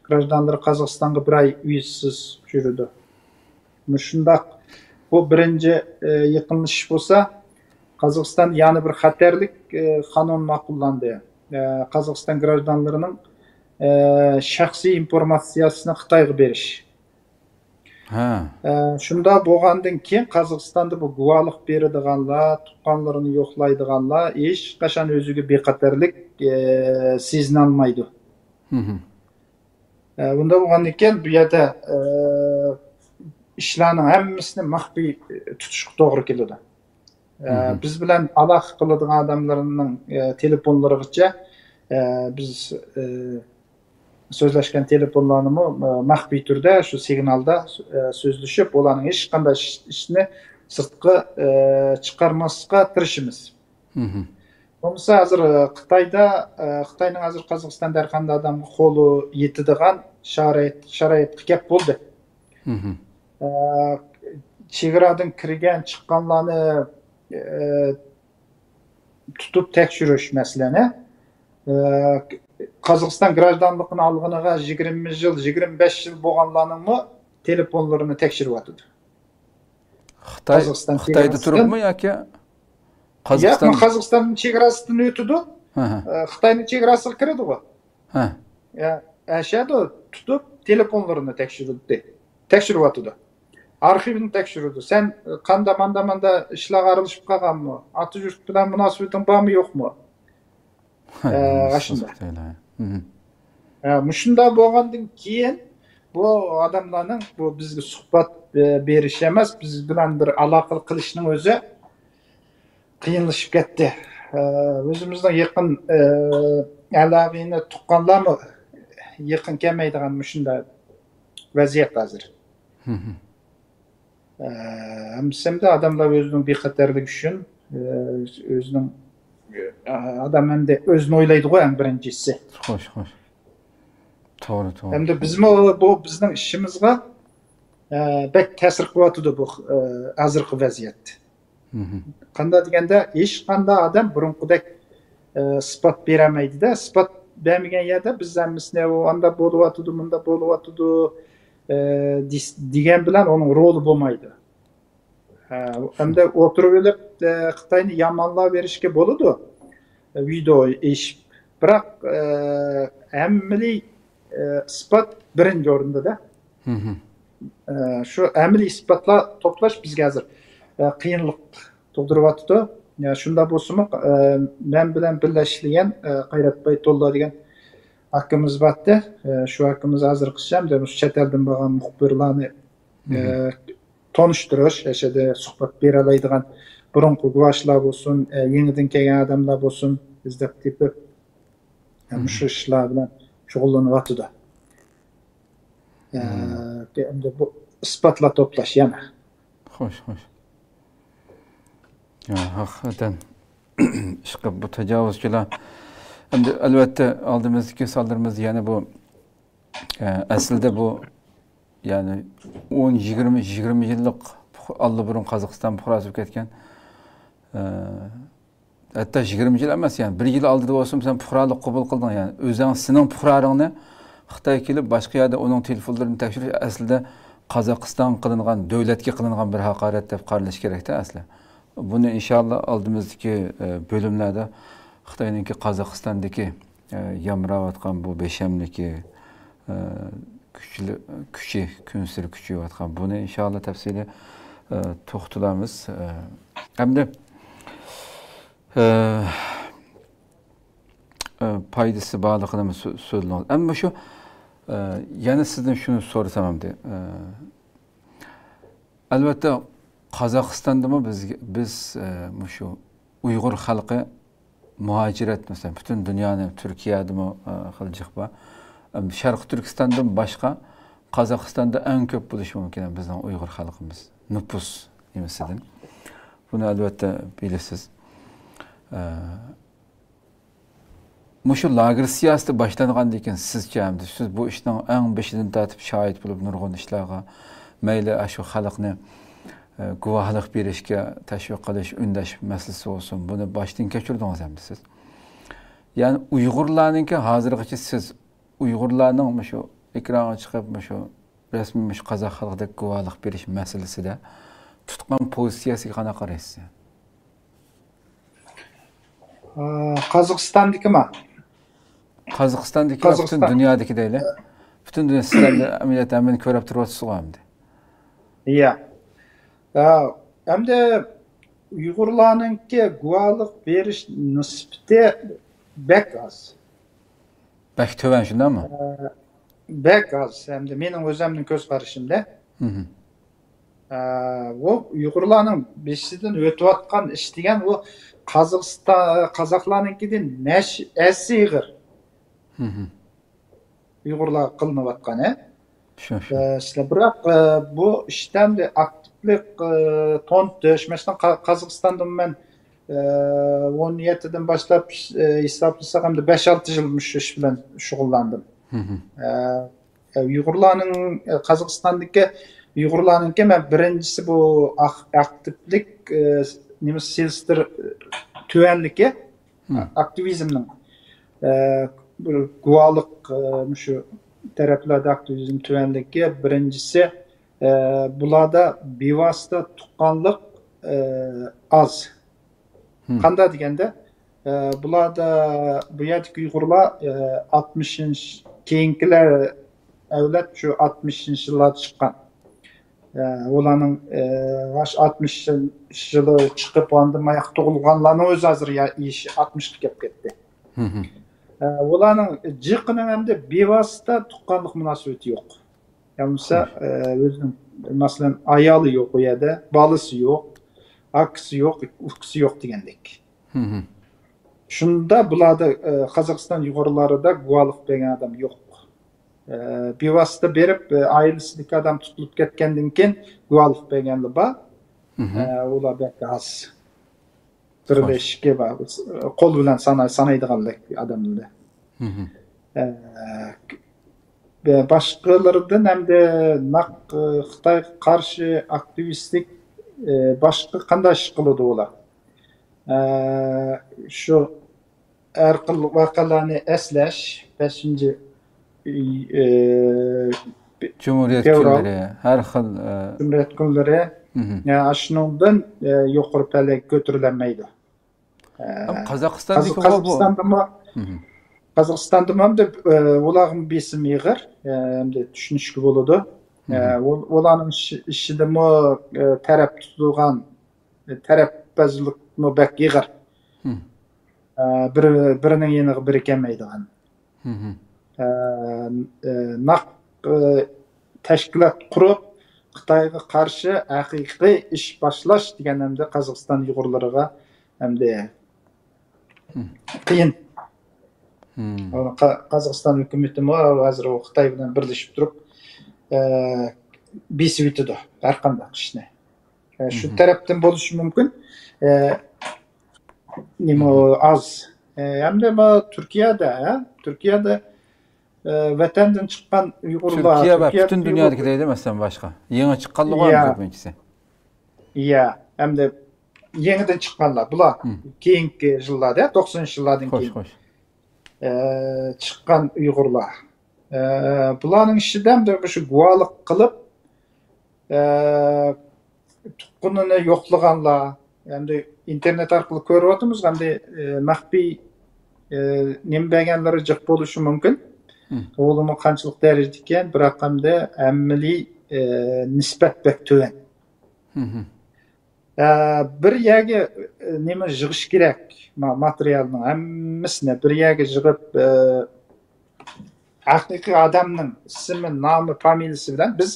Speaker 2: гражданлары Қазақстанға bir ay vizasiz жүрді. Шундaq bu birinci yıkılış bolsa, Қазақстан yani bir xatarlik kanun maqullandı. Қазақстан гражданларының şahsi informatsiyasını Xitayga beriş. Şunda bolgandan keyin Қазақстанда bu guvalık beradiganlar, tuqqanlarini yo'qlaydiganlar hech qachon o'ziga bexatarlik sezina olmaydi. Bunda bolgandan keyin bu yerda ishlarning hammasini maxfiy tutishga to'g'ri keladi. Biz bilan aloqa qiladigan odamlarning telefonlarigacha biz so'zlashgan telefonlarni maxfiy turda shu signalda so'zlashib, ularning hech qanday ishni sirtqa chiqarmasga tirishimiz. Bo'lmasa hozir Xitoyning hozir Qozog'istonda har qanday odamga qo'li yetadigan sharoitga kelib bo'ldi. Chegaradan kirgan chiqqanlarni tutib tekshirish masalani Qozog'iston grajdanligini olganiga 20 yil, 25 yil bo'lganlarning telefonlarini tekshirib o'tdi.
Speaker 1: Xitoyda turibmi yoki
Speaker 2: Qozog'iston? Yo'q, Qozog'istonning chegarasidan o'tdi. Xitoyning chegarasiga kirdi u. Ashada tutib telefonlarini tekshirib o'tdi. Arxivini tekshirdi. Sen qanda ishlarga aralashib qolganmi? Ati yurt bilan munosabating bormi, yo'qmi? Aslında. Muşunda bo'lgandan keyin bu odamlarning bu bizga suhbat berish emas, biz bilan bir aloqa qilishning o'zi qiyinlashib ketdi. O'zimizning yaqin aloqani tuqqanlarmi yaqin kelmaydigan muşunda vaziyat hozir. Hamsimda odamlar o'zining bexatarligi uchun o'zining adam hem de özünü oylaydı o en birincisi.
Speaker 1: Hoş. Doğru.
Speaker 2: Hem de bu bizning işimizga bek ta'sir qilyapti bu hozirgi vaziyat. Qanday deganda hech qanday odam burunqidek isbot beramaydi-da. Isbot bermagan yerda biz hammasini anda bo'lyapti, bunda bo'lyapti degan bilan onun roli bo'lmaydi. Hem de oturup olib Xitoyni yomonlab berishga bo'ladi. Video ish. Biroq amaliy isbot birinchi o'rinda-da. Shu amaliy isbotlar to'plash bizga hozir qiyinlik tug'diryapti. Shunda bo'lsa-mu, men bilan birlashgan Qayratbay Tolla degan akamiz borda. Shu akamiz hozir qilsam, chet eldan bo'lgan muxbirlarni tanıştırış, yaşadı, suhbat beralaydigan burunqi guvohlar bo'lsin, yangidan kelgan odamlar bo'lsin, izdab tepib, shu ishlar bilan shug'ullanyapti. Endi bu isbotlar to'plash yana.
Speaker 1: Xo'sh. Hakikaten ishqib bu tajovuzchilar. Endi albatta oldimizga soldırımız yani bu aslida bu yani 10-20 yıllık Allaburun Kazakistan puhrası bo'lib ketgan. Hatta 20 yıl emas yani 1 yıl aldı da olsun sen puhralik qabul qilding yani o'zing sening puhraringni Xitoy kelib boshqa yerda uning telefonlarini tekshirish aslida Qozog'iston qilingan davlatga qilingan bir haqorat deb qaralash kerakda asli. Buni inshaalloh oldimizdagi bo'limlarda Xitoyninki Qozog'istondagi yamrayotgan bu beshamligi kuchi kunsiri kuchayotgan buni inshaalloh tafsili to'xtalamiz. Hamda foydasi borligini so'zlaymiz. Ammo shu yana sizdan shuni so'rasam hamda albatta Qozog'istondami biz shu Uyg'ur xalqi muhacirat mesela bütün dünyanın Türkiye'de mi kılacak ba? Şarkı Türkistan'dan başka Kazakistan'da en köp buluş mümkün bizden Uygur halkımız nüfus mesela. Bunu elbette bilirsiniz. Muşu lager siyaseti başlanğandan keyin sizce siz bu işning eng beshidan tatib şahit bo'lib nurg'un ishlarga mayli shu xalqni guvohlik berishga tashviq qilish, undash masalasi bo'lsin. Buni boshdan kechirdingiz hamda siz. Ya'ni Uyg'urlarningki hozirgacha siz Uyg'urlarning shu ekranga chiqib shu rasmiy shu qozoq xalqidagi guvohlik berish masalasida tutgan pozitsiyasiga qanaqa qaraysiz?
Speaker 2: Qozog'istondikimi?
Speaker 1: Qozog'istondagi butun dunyodagi deyli. Butun dunyo sizlarni amaliyotdan meni ko'rib turibsizmi endi?
Speaker 2: Iya. Hamda Uyg'urlarningki guvohlik berish nisbati bek az.
Speaker 1: Bek töven shundami?
Speaker 2: Bek az. Hamda mening o'zimning ko'z qarashimda. O Uyg'urlarning beshidan o'tayotgan ish degan o Qozoqlarninkidan assig'ir. Uyg'urlar qilinayotgan, Sizlar biroq bu ishdan aktivlik to'ntish, masalan Qozog'istonda men 17dan boshlab hisoblasak hamda 5-6 yil mush ish bilan shug'ullandim. Uyg'urlarning Qozog'istondagi Uyg'urlarningki men birinchisi bu aktivlik nima selstir tuvanligi aktivizmning guvohlik shu taraflarda aktivizm tuvanligi birinchisi bularda bevosita tuqqanlik az. Qanday deganda bularda bu yerdagi Uyg'urlar 60 keyingilar avlod shu 60-yillarda chiqqan. Ularning 60 yılı chiqib onda mayoq tug'ilganlarning o'zi hozir ish 60 ga kelib ketdi. Ularning jiqining hamda bevosita tuqqanlik munosabati yo'q. Ya'nisa o'zining masalan ayoli yo'q u yerda, bolasi yo'q, akasi yo'q, ukasi yo'q degandek. Shunda bularda Qozog'iston Uyg'urlarida guvohlik bergan odam yo'q. Bevosita berib oilasidagi odam tutilib ketgandan keyin guvohlik berganlar bor. Ular az. Birlashga bor. Qo'l bilan sanaydiganlar odamlar. Boshqalardan hamda naq Xitoy qarshi aktivistlik boshqa qanday ish qiladi ular? Shu har xil voqealarni eslash 5
Speaker 1: Cumhuriyet kunlari, har xil
Speaker 2: Cumhuriyet kunlari shundan yuqori pallaga ko'tarilmaydi. Qozog'istonda hamda ularning besimi ig'ir, hamda tushunishga bo'ladi. Ularning ishida taraf tutilgan tarafbozlikmi bak ig'ir. Birining yeniga biri kelmaydigan. Naq tashkilot qurib Xitoyga qarshi haqiqiy ish boshlash degan hamda Qozog'iston Uyg'urlariga hamda qiyin. Qozog'iston hukumati hozir Xitoy bilan birlashib turib besib o'tadi har qanday ishni. Shu tarafdan bo'lishi mumkin. Nima az. Hamda Turkiyada vatandan chiqqan Uyg'urlar
Speaker 1: Turkiya va butun dunyodagi deydi masalan boshqa. Yangi chiqqanlar ham ko'pinchisi.
Speaker 2: Iya, hamda yangidan chiqqanlar bular keyingi yillarda 90-yillardan keyin chiqqan Uyg'urlar. Bularning ishidan shu guvohlik qilib tuqqunini yo'qlaganlar, hamda internet orqali ko'ryapmiz, hamda maxfiy nima berganlari jiq bo'lishi mumkin. O'limi qanchalik darajada ekan, biroq hamda amaliy nisbat bak to'van. Bir yerga nima yig'ish kerak, materialning hammasini bir yerga yig'ib haqiqiy odamning ismi, nomi, familiyasi bilan biz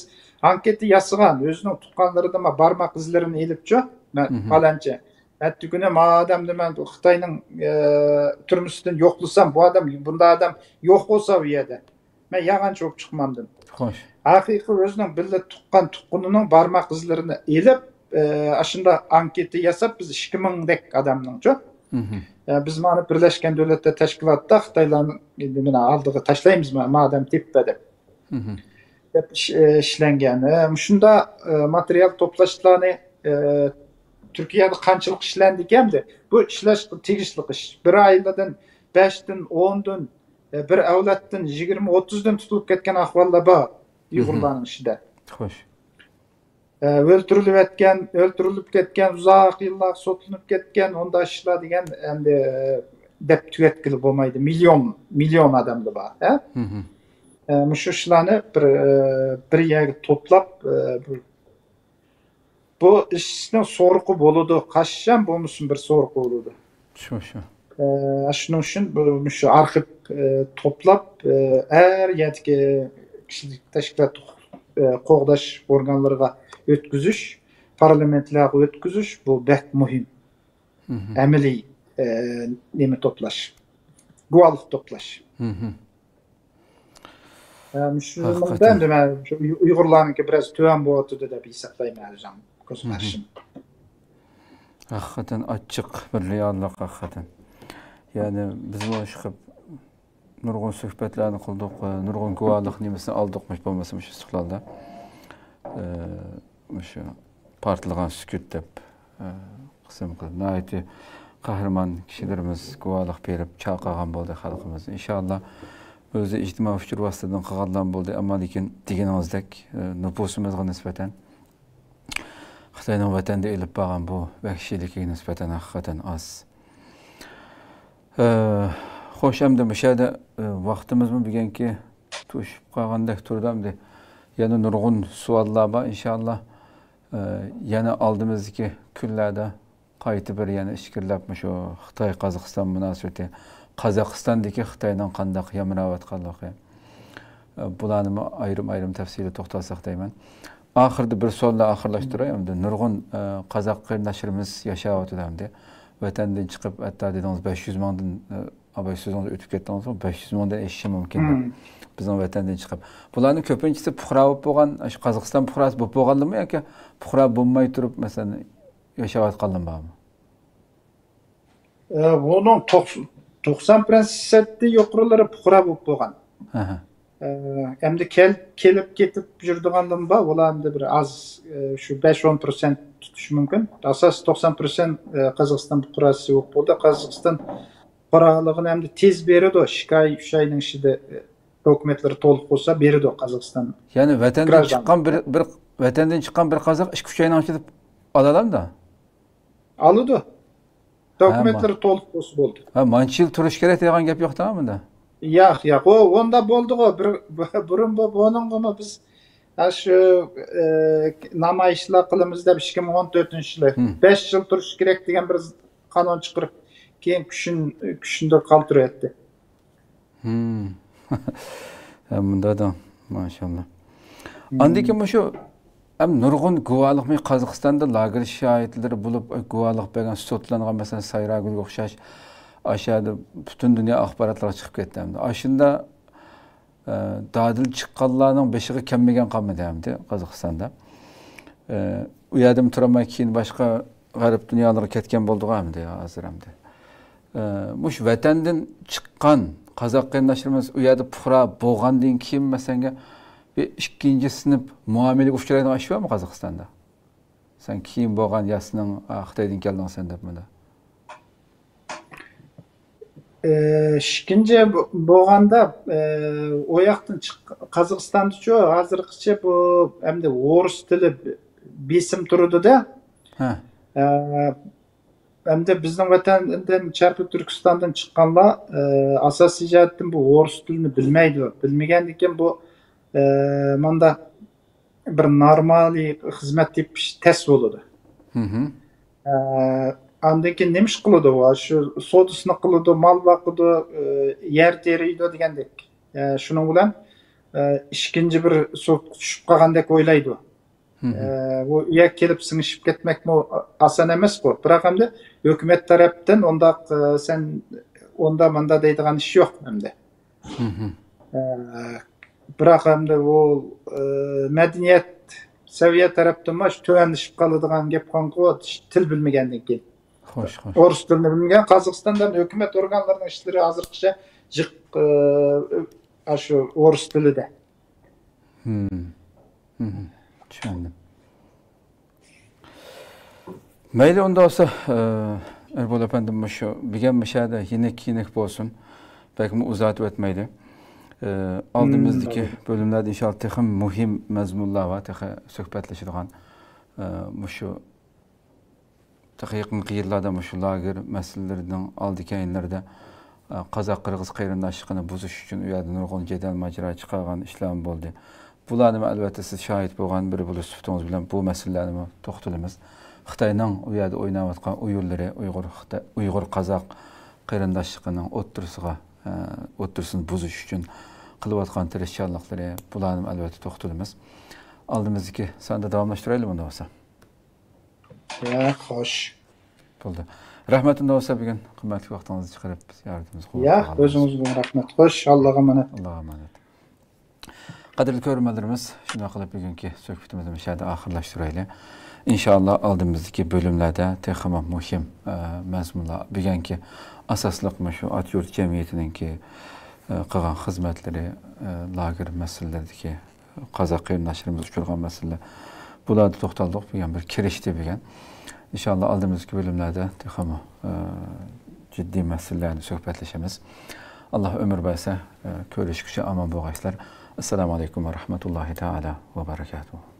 Speaker 2: anketa yasagan, o'zining tuqqanlaridan barmoq izlarini elibchi, falancha. Hatto kuni odamni men Xitoyning turmushidan yo'qlasam, bu odam bunday odam yo'q bo'lsa u yerda, men yag'ancha bo'lib chiqmamdim.
Speaker 1: Xo'sh.
Speaker 2: Haqiqiy o'zining billa tuqqanining barmoq izlarini elib, shunda anketa yasab biz 2000 dek odamning-chi Biz mana Birleşken Devletler Teşkilatı'da Xitaylarning mena aldığı taşlaymiz madem teppa deb işlengen. Şunda material toplashlarni Türkiye'de qanchalik işlendi ekan-de. Bu ishlash tegishli ish. Bir aylardan 5dan 10dan bir avlatdan 20-30dan tutulib ketgan ahvollar bor Uyg'urlarning ishida.
Speaker 1: Xo'sh.
Speaker 2: Öldürülüp ketken, uzak yıllar sotlanıp ketken, onda işler degan endi deb tugatkili bo'lmaydi. Milyon adamlar bor. Mushu ishlarni bir yerga to'plab bu ishning so'riqi bo'ladi. Qachon bo'lmasin bir so'riqi bo'ladi.
Speaker 1: Shu.
Speaker 2: Shuning uchun mushu arxiv to'plab har yerdagi kishilik tashkilot qo'g'dash organlariga ötküzüş, parlamentlarga ötküzüş bu bek muhim. Ameliy nemi toplaş. Guvalık toplaş. Şundan da ben Uygurlarınki biraz töven boğatıdı da bir hesaplayayım hocam. Göz karşım.
Speaker 1: Hakikaten açık bir reallik hakikaten. Yani biz bu çıkıp nurgun söhbetlerini kıldık, nurgun guvalık nemesini aldıkmış bulmasın şu sıklalda. Şu partılığın sükut dep kısım kıldı. Naiti kahraman kişilerimiz guvalık berip çağqagan boldu halkımız. İnşallah özü ictimai fikir vasıtadan qağalan boldu. Ama lekin degenimizdek nüfusumuzga nispeten Xitayning vatanda elib bağan bu vahşiylikka nispeten hakikaten az. Xo'sh, endi bu yerda vaqtimizmi bugungi to'shib qolgandek turdamdi. Yana nurg'un savollar bor inshaalloh. Yana oldimizdagi kunlarda qaytib bir yana fikrlab shu Xitoy Qozog'iston munosabati, Qozog'istondagi Xitoyning qanday yamravotganligi bularni ayrim tafsili to'xtalsak deyman. Oxirda bir savolni oxirlashtiray. Endi nurg'un qozoq qarindoshlarimiz yashayotgandi. Vatandan chiqib hatto dedingiz 500 mingdan abaysizdan o'tib ketdingiz, 500 mingdan eşishi mumkin. Bizning vatandan chiqib. Bularning ko'pinchisi puhra bo'lgan, shu Qozog'iston puhrasi bo'lganmi yoki puhra bo'lmay turib, masalan, yashayotganlar bormi?
Speaker 2: Bunun 90% yuqorilari puhra bo'lgan. Endi kelib ketib yurdiganlar bor, ularni bir az shu 5-10% tutish mumkin. Asas 90% Qozog'iston puhrasi yo'q bo'ldi. Qozog'iston puhraligini endi tez beradi, Shikay 3 oyning ichida dokumentleri to'liq bo'lsa beradi Qozog'iston.
Speaker 1: Ya'ni vatandan chiqqan bir qozoq 2-3 oyning ichida olalamda?
Speaker 2: Oladi. Dokumentleri to'liq bo'lsa bo'ldi.
Speaker 1: Mancha yil turish kerak degan gap yo'q tamamida.
Speaker 2: Yo'q, onda bo'ldi-ku. Burun buningmi biz shu namoyishlar qilamiz deb 2014-yil 5 yil turish kerak degan bir qonun chiqarib, keyin kuchunda qoldiryapti.
Speaker 1: Bunda da maşallah. Andiki şu nurgun guvalıqmi Qozog'istonda lager şahitleri bulup guvalık bergan sotlangan mesela Sayragül'e o'xshash aşağıda bütün dünya axborotlar chiqib ketdi. Aşında dadil chiqqanlarning beshiga kelmagan qolmadi hamda Qozog'istonda. U yerda turamay keyin boshqa g'arb dunyolarga ketgan bo'ldi hamda hozir hamda. Mush vatandan chiqqan Qozoq qarindoshlarimiz u yerda puhra bo'lgandan keyin masalan bir ikkinchi sinf muomalaga uchraydigan ish bormi Qozog'istonda? Sen keyin bo'lgan yasning Xitoydan kelding sen deb mana.
Speaker 2: İkinci bo'lganda o yoqdan Qozog'istonda hozirgacha bu hamda o'ris tili besim turdi-da. Hamda bizning vatandan Charpi Turkistondan chiqqanlar asosiy jihatdan bu o'ris tilini bilmaydi. Bilmagandan keyin bu manda bir normal xizmat tepish test bo'ladi. Andan keyin nima ish qiladi u? Shu sodisini qiladi, mol boqadi, yer teriydi degandek. Shuning bilan ikkinchi bir tushib qolgandek o'ylaydi. Bu yer kelib singishib ketmakmi oson emas bu. Biroq hamda hukumat tarafdan onda manda deydigan ish yo'q hamda. Biroq hamda u madaniyat saviya tarafdan to'g'anishib qoladigan gap qonqu til bilmagandan keyin.
Speaker 1: Hoş, hoş.
Speaker 2: Orus tilini bilmeyen. Kazakstan'dan hükümet organlarının işleri hazırkıca jık şu Orus tili de.
Speaker 1: Düşündüm. Mayli onda olsa Erbol efendim şu bilgen müşahede yinek bolsun. Belki uzatıp etmeydi. Aldığımızdaki bölümlerde inşallah texim muhim mezmunlar var. Texe söhbetleşidigan şu yaqinqi yillarda şu lager meselelerinin aldı kayınlarda Qazaq-Qırğız qayrindaşlığını buzuş üçün uyadı nurgun jedel macera çıkargan işlem boldu. Bularni albatta siz şahit bolgan biri bulup süftunuz bilen bu meselelerni toxtalımız. Xitayning u yerda o'ynab atgan Uyg'urlari, Uyg'ur Qazaq qarindoshligining o'ttirisini buzish uchun qilib atgan tirishchanliklari bularni albatta to'xtalamiz. Oldimizdagi sonda davomlashtiraylik bunda bo'lsa.
Speaker 2: Ya, xo'sh.
Speaker 1: Bo'ldi. Rahmat unda bo'lsa bugun qimmatli vaqtingizni chiqarib ziyoratimizni qabul
Speaker 2: Ya, o'zingizga rahmat. Xo'sh, Allohga emanet.
Speaker 1: Allohga emanet. Qadrli ko'ruvchilarimiz, shunday qilib bugungi suhbatimizni mashada oxirlashtiraylik. İnşallah aldığımızdaki bölümlerde texama muhim mezmunlar bilgenki asaslık şu at yurt cemiyetinin ki qılğan xizmətləri, lager məsələlərdəki Qazaq qarindaşlarımız uçurğan məsələlər bularda toxtaldıq bilgen bir kirişdi bilgen. İnşallah aldığımızdaki bölümlerde texama ciddi məsələlərini söhbətləşəmiz. Allah ömür bəsə görüşküçə aman boğayslar. Esselamu aleyküm ve rahmetullahi teala ve berekatuhu.